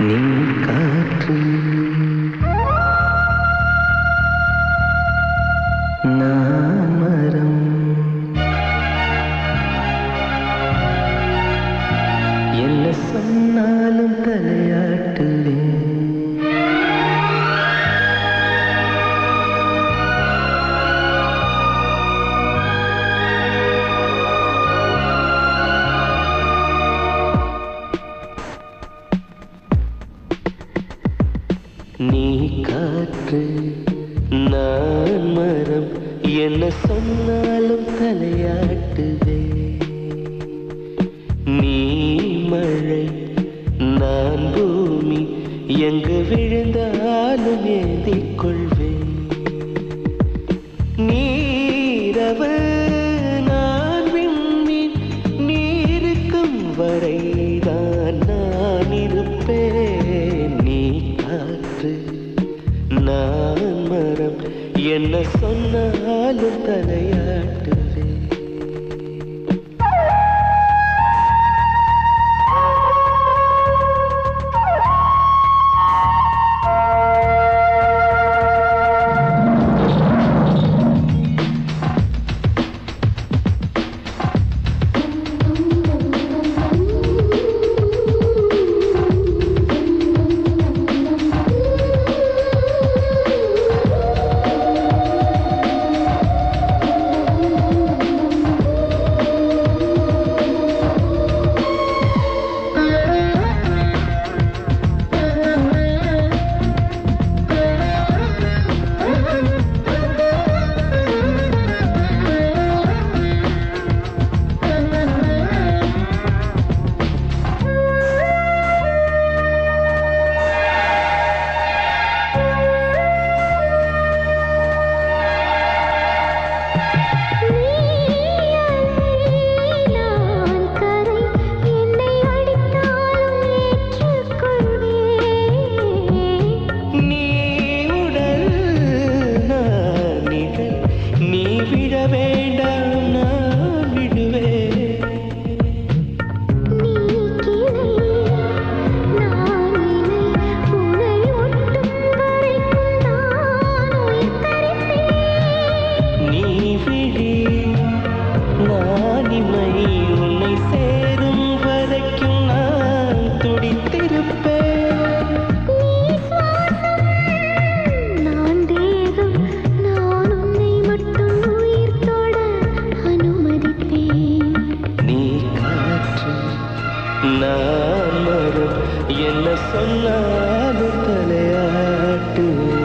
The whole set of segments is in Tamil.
நீ காற்று நான் மரம் என்ன சொன்னாலும் தலையாட்டுவேன் நீ காற்று நான் மரம் என்ன சொன்னாலும் தலையாட்டுவே நீ மழை நான் பூமி எங்கு விழுந்தாலும் ஏந்திக் கொள்வேன் நீரவு நான் விண்மீன் நீருக்கும் வரைதான் நான் இருப்பேன் நீ காற்று நான் மரம் என்ன சொன்னாலும் தலையாட்டுவே உன்னை சேரும் வரைக்கும் நான் துடித்திருப்பேன் நான் தேகம் நான் உன்னை மட்டும் உயிர் தொட அனுமதிப்பேன் நீ காற்று நான் மரம் என்ன சொன்னாலும் தலையாட்டுவேன்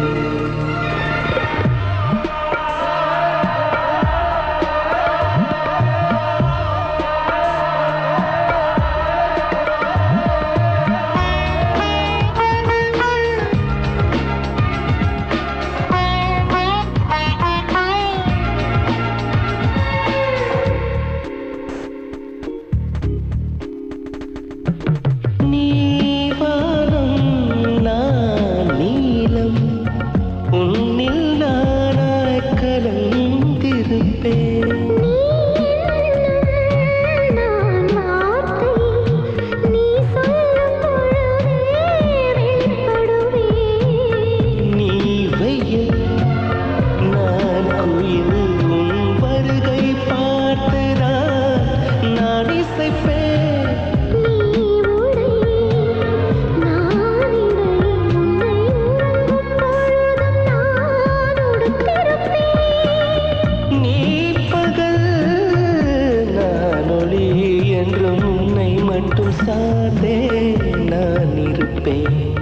என்றும் உன்னை மட்டும் சார்ந்தே நான் இருப்பேன்